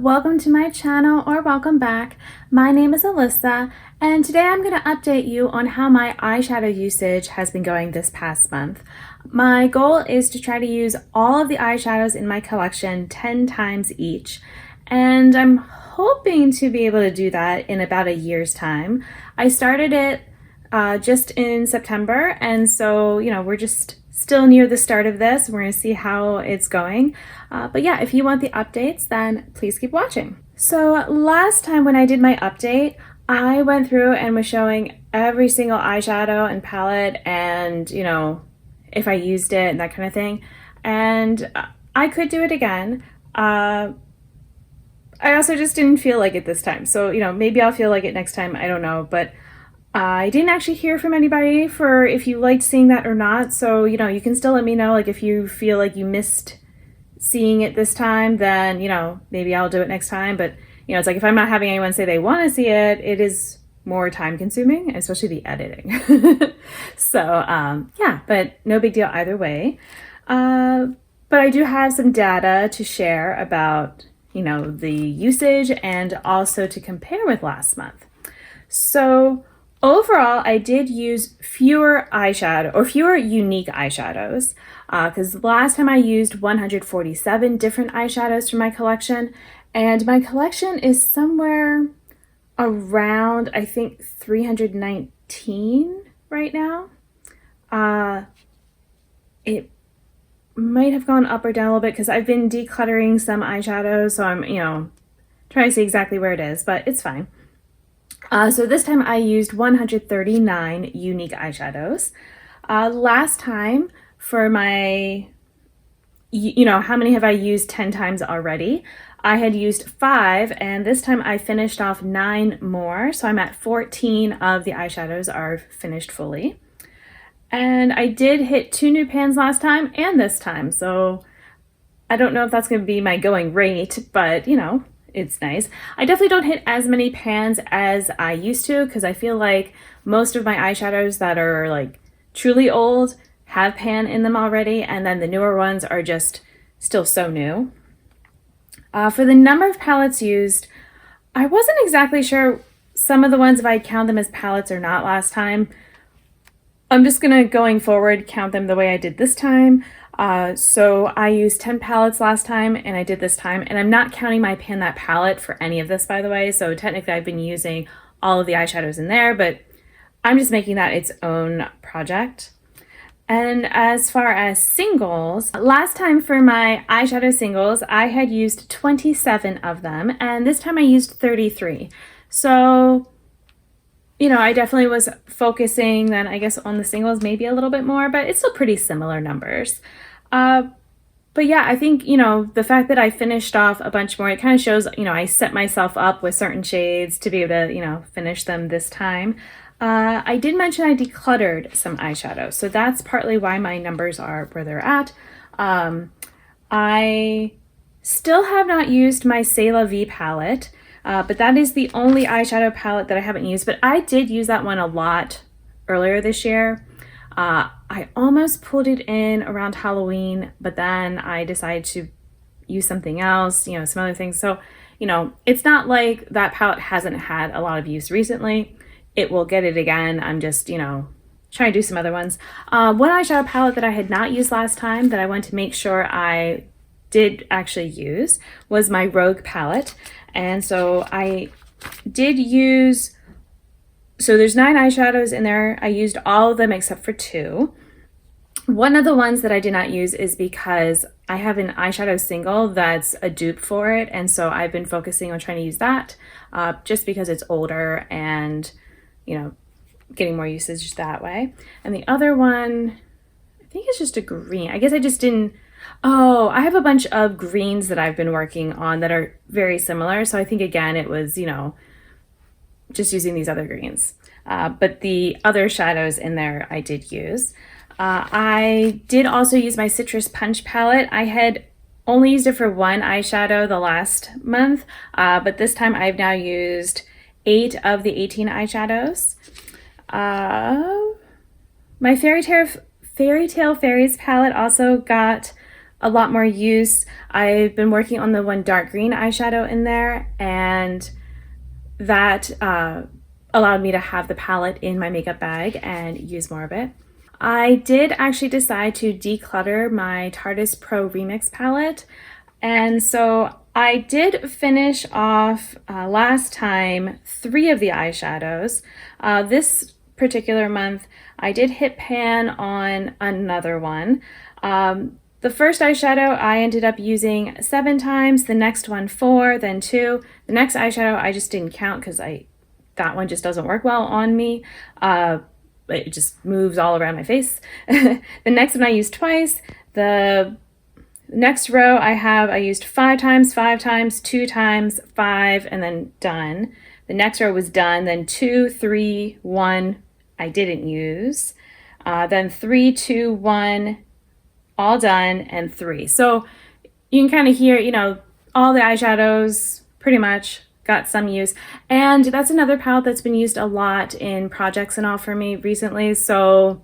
welcome to my channel, or welcome back. My name is Alyssa, and today I'm going to update you on how my eyeshadow usage has been going this past month. My goal is to try to use all of the eyeshadows in my collection 10 times each, and I'm hoping to be able to do that in about a year's time. I started it just in September, and so we're just still near the start of this. We're going to see how it's going. But yeah, if you want the updates, then please keep watching. So last time when I did my update, I went through and was showing every single eyeshadow and palette and, if I used it and that kind of thing. And I could do it again. I also just didn't feel like it this time. So, maybe I'll feel like it next time. I don't know. But I didn't actually hear from anybody for if you liked seeing that or not. So, you can still let me know, like, if you feel like you missed seeing it this time, then, maybe I'll do it next time. But, it's like if I'm not having anyone say they want to see it, it is more time consuming, especially the editing. So, yeah, but no big deal either way. But I do have some data to share about, the usage and also to compare with last month. So, overall, I did use fewer unique eyeshadows because last time I used 147 different eyeshadows from my collection, and my collection is somewhere around, I think, 319 right now. It might have gone up or down a little bit because I've been decluttering some eyeshadows, so I'm, trying to see exactly where it is, but it's fine. So this time I used 139 unique eyeshadows. Last time for my, how many have I used 10 times already? I had used 5, and this time I finished off 9 more. So I'm at 14 of the eyeshadows are finished fully. And I did hit 2 new pans last time and this time. So I don't know if that's going to be my going rate, but it's nice. I definitely don't hit as many pans as I used to because I feel like most of my eyeshadows that are like truly old have pan in them already, and then the newer ones are just still so new. For the number of palettes used, I wasn't exactly sure some of the ones if I'd count them as palettes or not last time. I'm just gonna, going forward, count them the way I did this time. So I used 10 palettes last time, and I did this time, and I'm not counting my Pan That palette for any of this, by the way. So technically I've been using all of the eyeshadows in there, but I'm just making that its own project. And as far as singles, last time for my eyeshadow singles, I had used 27 of them, and this time I used 33. So, I definitely was focusing then, I guess, on the singles maybe a little bit more, but it's still pretty similar numbers. But yeah, I think, the fact that I finished off a bunch more, it kind of shows, I set myself up with certain shades to be able to, finish them this time. I did mention I decluttered some eyeshadows, so that's partly why my numbers are where they're at. I still have not used my C'est La Vie palette, but that is the only eyeshadow palette that I haven't used, but I did use that one a lot earlier this year. I almost pulled it in around Halloween, but then I decided to use something else, some other things. So, it's not like that palette hasn't had a lot of use recently. It will get it again. I'm just, trying to do some other ones. One eyeshadow palette that I had not used last time that I want to make sure I did actually use was my Rogue palette. And so I did use, so there's 9 eyeshadows in there. I used all of them except for 2. One of the ones that I did not use is because I have an eyeshadow single that's a dupe for it. And so I've been focusing on trying to use that just because it's older and, getting more usage that way. And the other one, I think it's just a green. I guess I just didn't, I have a bunch of greens that I've been working on that are very similar. So I think, again, it was, just using these other greens. But the other shadows in there I did use. I did also use my Citrus Punch palette. I had only used it for one eyeshadow the last month, but this time I've now used 8 of the 18 eyeshadows. My Fairy Tale Fairies palette also got a lot more use. I've been working on the one dark green eyeshadow in there, and that allowed me to have the palette in my makeup bag and use more of it. I did actually decide to declutter my Tarteist Pro Remix palette, and so I did finish off last time 3 of the eyeshadows. This particular month I did hit pan on another one. The first eyeshadow I ended up using 7 times, the next one 4, then 2. The next eyeshadow I just didn't count because that one just doesn't work well on me. It just moves all around my face. The next one I used twice. The next row I used 5 times, 5 times, 2 times, 5, and then done. The next row was done, then 2, 3, 1 I didn't use. Then 3, 2, 1, all done, and 3. So you can kind of hear, all the eyeshadows pretty much got some use. And that's another palette that's been used a lot in projects and all for me recently. So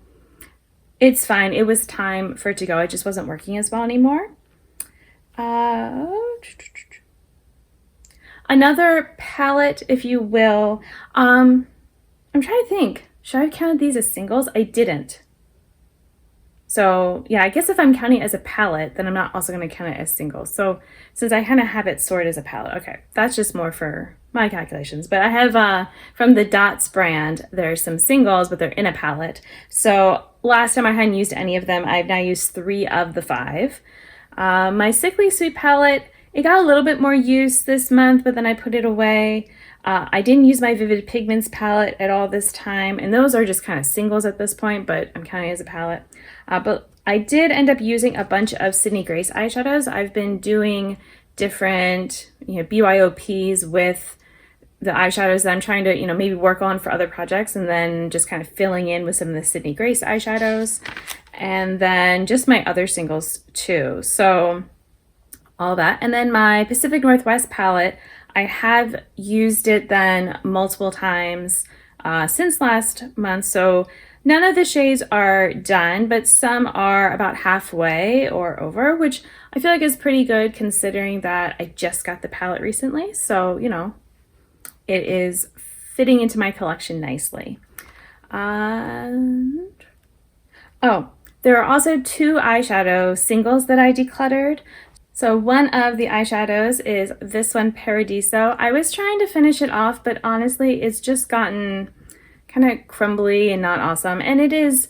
it's fine. It was time for it to go. It just wasn't working as well anymore. Another palette, if you will. I'm trying to think. Should I have counted these as singles? I didn't. So yeah, I guess if I'm counting it as a palette, then I'm not also going to count it as singles. So since I kind of have it sorted as a palette, okay, that's just more for my calculations. But I have from the Dots brand, there's some singles, but they're in a palette. So last time I hadn't used any of them. I've now used 3 of the 5. My Sickly Sweet palette, it got a little bit more use this month, but then I put it away. I didn't use my Vivid Pigments palette at all this time, and those are just kind of singles at this point, but I'm counting it as a palette. But I did end up using a bunch of Sydney Grace eyeshadows. I've been doing different, BYOPs with the eyeshadows that I'm trying to, maybe work on for other projects, and then just kind of filling in with some of the Sydney Grace eyeshadows, and then just my other singles too. So all that. And then my Pacific Northwest palette, I have used it then multiple times since last month. So none of the shades are done, but some are about halfway or over, which I feel like is pretty good considering that I just got the palette recently. So, it is fitting into my collection nicely. And there are also 2 eyeshadow singles that I decluttered. So one of the eyeshadows is this one, Paradiso. I was trying to finish it off, but honestly, it's just gotten kind of crumbly and not awesome. And it is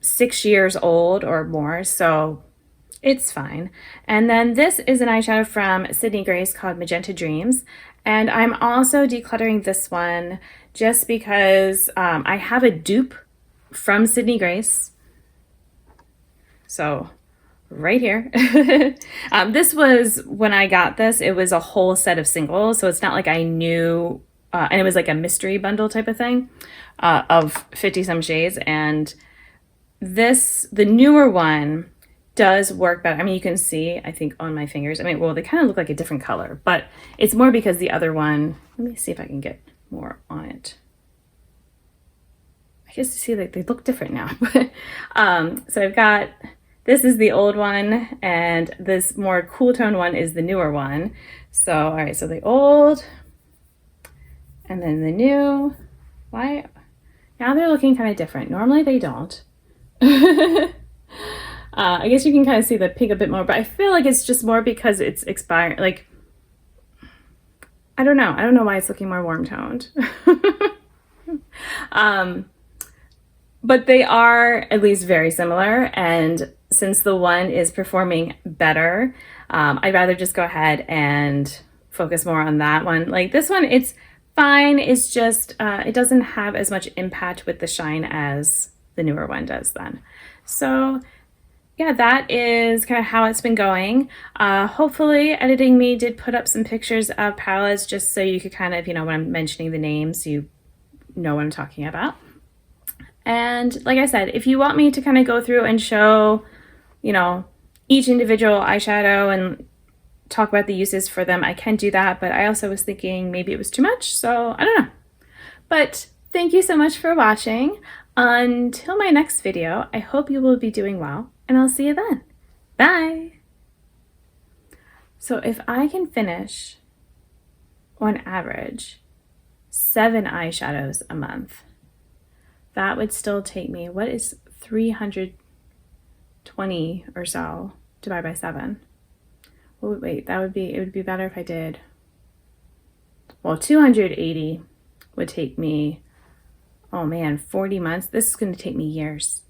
6 years old or more, so it's fine. And then this is an eyeshadow from Sydney Grace called Magenta Dreams. And I'm also decluttering this one just because I have a dupe from Sydney Grace. So right here. This was, when I got this, it was a whole set of singles. So it's not like I knew, and it was like a mystery bundle type of thing of 50 some shades. And the newer one does work better. I mean, you can see, I think, on my fingers. I mean, well, they kind of look like a different color, but it's more because the other one, let me see if I can get more on it. I guess you see like they look different now. So I've got, this is the old one, and this more cool tone one is the newer one. So, all right, so the old, and then the new. Why? Now they're looking kind of different. Normally they don't. I guess you can kind of see the pink a bit more, but I feel like it's just more because it's expired. Like, I don't know. I don't know why it's looking more warm toned. But they are at least very similar, and since the one is performing better, I'd rather just go ahead and focus more on that one. Like this one, it's fine. It's just, it doesn't have as much impact with the shine as the newer one does then. So yeah, that is kind of how it's been going. Hopefully Editing Me did put up some pictures of palettes just so you could kind of, when I'm mentioning the names, you know what I'm talking about. And like I said, if you want me to kind of go through and show, each individual eyeshadow and talk about the uses for them, I can do that. But I also was thinking maybe it was too much, so I don't know. But thank you so much for watching. Until my next video, I hope you will be doing well, and I'll see you then. Bye! So if I can finish, on average, 7 eyeshadows a month, that would still take me, what is 320 or so divided by 7? Well, wait, it would be better if I did, well, 280 would take me, oh man, 40 months. This is going to take me years.